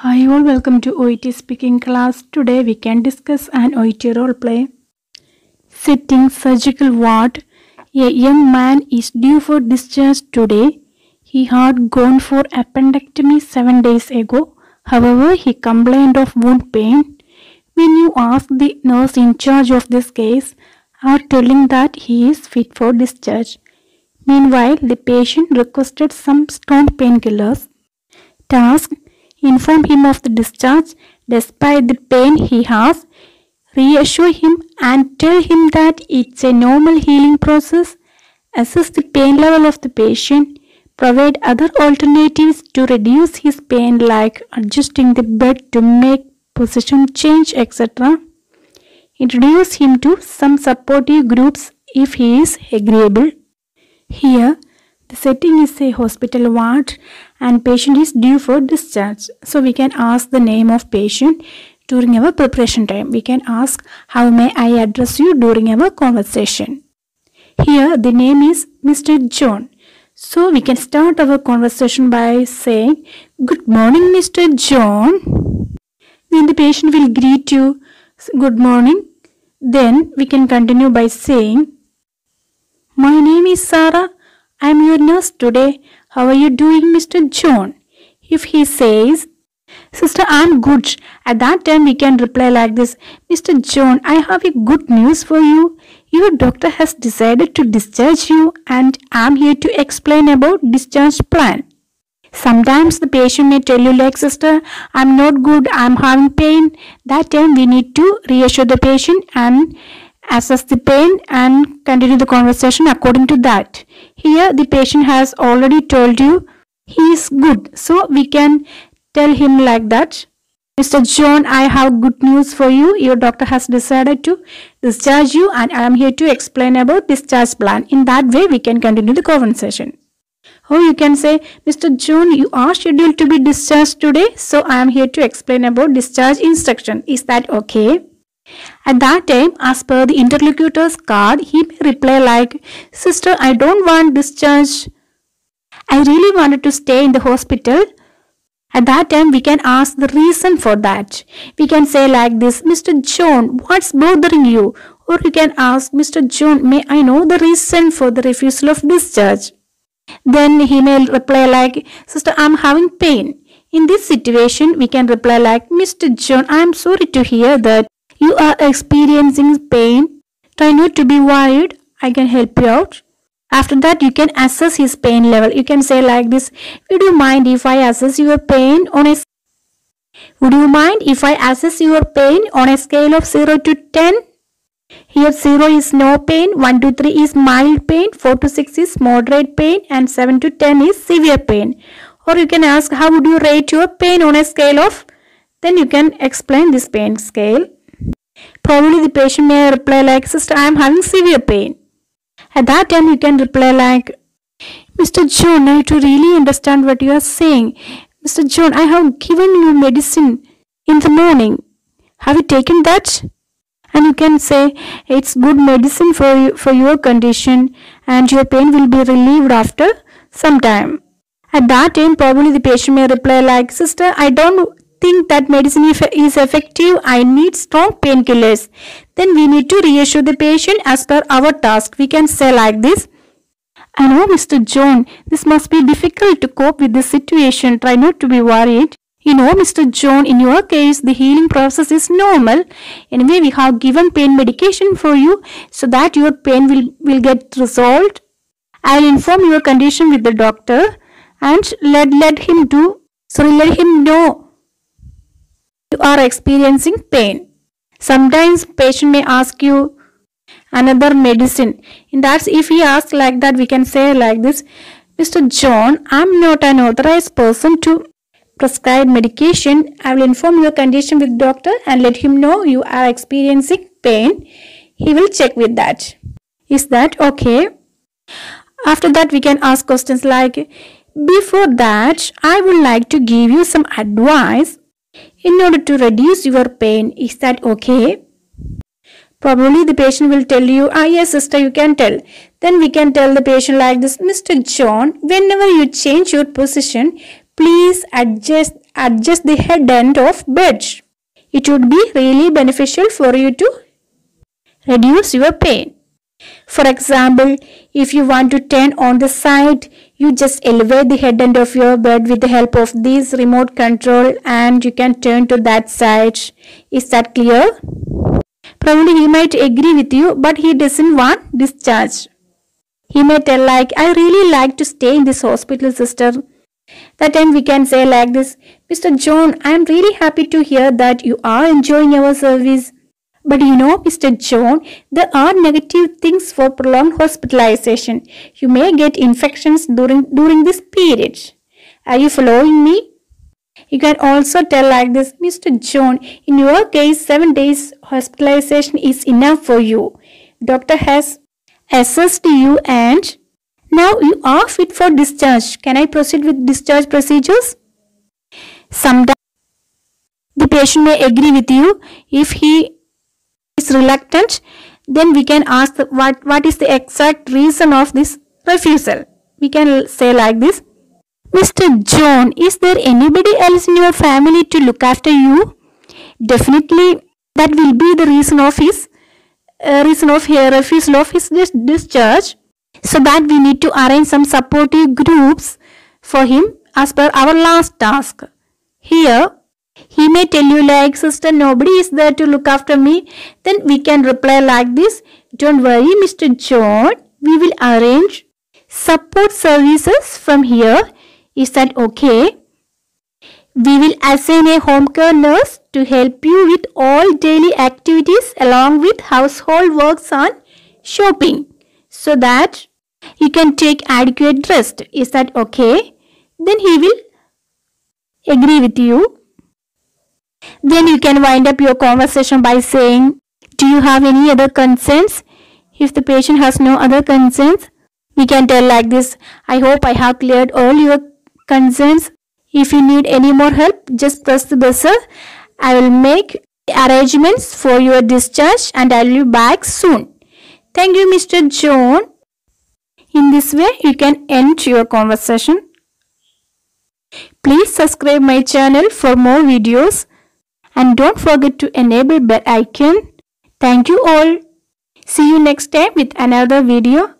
Hi all, welcome to OET speaking class. Today we can discuss an OET role play. Sitting surgical ward. A young man is due for discharge today. He had gone for appendectomy 7 days ago. However, he complained of wound pain. When you ask the nurse in charge of this case, are telling that he is fit for discharge. Meanwhile, the patient requested some strong painkillers. Task: inform him of the discharge despite the pain he has. Reassure him and tell him that it's a normal healing process. Assess the pain level of the patient. Provide other alternatives to reduce his pain like adjusting the bed to make position change, etc. Introduce him to some supportive groups if he is agreeable. Here, the setting is a hospital ward and patient is due for discharge. So we can ask the name of patient during our preparation time. We can ask, how may I address you during our conversation. Here the name is Mr. John. So we can start our conversation by saying, good morning Mr. John. Then the patient will greet you, good morning. Then we can continue by saying, my name is Sarah. I am your nurse today. How are you doing, Mr. John? If he says, Sister, I am good. At that time, we can reply like this, Mr. John, I have a good news for you. Your doctor has decided to discharge you and I am here to explain about discharge plan. Sometimes the patient may tell you like, Sister, I am not good. I am having pain. That time, we need to reassure the patient and assess the pain and continue the conversation according to that. Here the patient has already told you he is good. So we can tell him like that. Mr. John, I have good news for you. Your doctor has decided to discharge you and I am here to explain about discharge plan. In that way we can continue the conversation. Or you can say, Mr. John, you are scheduled to be discharged today. So I am here to explain about discharge instruction. Is that okay? At that time, as per the interlocutor's card, he may reply like, Sister, I don't want discharge. I really wanted to stay in the hospital. At that time, we can ask the reason for that. We can say like this, Mr. John, what's bothering you? Or you can ask, Mr. John, may I know the reason for the refusal of discharge? Then he may reply like, Sister, I am having pain. In this situation, we can reply like, Mr. John, I am sorry to hear that you are experiencing pain. Try not to be worried. I can help you out. After that, you can assess his pain level. You can say like this, would you mind if I assess your pain on a scale of 0 to 10? Here 0 is no pain, 1 to 3 is mild pain, 4 to 6 is moderate pain and 7 to 10 is severe pain. Or you can ask, how would you rate your pain on a scale of? Then you can explain this pain scale. Probably the patient may reply like, Sister, I am having severe pain. At that time, you can reply like, Mr. John, I need to really understand what you are saying. Mr. John, I have given you medicine in the morning. Have you taken that? And you can say, it's good medicine for your condition and your pain will be relieved after some time. At that time, probably the patient may reply like, Sister, I don't think that medicine is effective. I need strong painkillers. Then we need to reassure the patient as per our task. We can say like this, I know, Mr. John, this must be difficult to cope with this situation. Try not to be worried. You know, Mr. John, in your case, the healing process is normal. Anyway, we have given pain medication for you so that your pain will get resolved. I will inform your condition with the doctor and let him know you are experiencing pain. Sometimes patient may ask you another medicine. In that, if he asks like that, we can say like this, Mr. John, I am not an authorized person to prescribe medication. I will inform your condition with doctor and let him know you are experiencing pain. He will check with that. Is that okay? After that, we can ask questions like, before that, I would like to give you some advice in order to reduce your pain. Is that okay? Probably the patient will tell you, yes sister, you can tell. Then we can tell the patient like this, Mr. John, whenever you change your position, please adjust adjust the head end of bed. It would be really beneficial for you to reduce your pain. For example, if you want to turn on the side, you just elevate the head end of your bed with the help of this remote control and you can turn to that side. Is that clear? Probably he might agree with you, but he doesn't want discharge. He may tell like, I really like to stay in this hospital, sister. That time we can say like this, Mr. John, I am really happy to hear that you are enjoying our service. But you know, Mr. John, there are negative things for prolonged hospitalization. You may get infections during this period. Are you following me? You can also tell like this, Mr. John, in your case, 7 days hospitalization is enough for you. Doctor has assessed you and now you are fit for discharge. Can I proceed with discharge procedures? Sometimes the patient may agree with you. If he is reluctant, then we can ask what is the exact reason of this refusal. We can say like this, Mr. John, is there anybody else in your family to look after you? Definitely that will be the reason of his refusal of his discharge. So that we need to arrange some supportive groups for him as per our last task. Here he may tell you like, sister, nobody is there to look after me. Then we can reply like this, don't worry Mr. John, we will arrange support services from here. Is that okay? We will assign a home care nurse to help you with all daily activities along with household works and shopping so that you can take adequate rest. Is that okay? Then he will agree with you. Then you can wind up your conversation by saying, do you have any other concerns? If the patient has no other concerns, we can tell like this, I hope I have cleared all your concerns. If you need any more help, just press the buzzer. I will make arrangements for your discharge and I will be back soon. Thank you, Mr. John. In this way, you can end your conversation. Please subscribe my channel for more videos and don't forget to enable bell icon. Thank you all. See you next time with another video.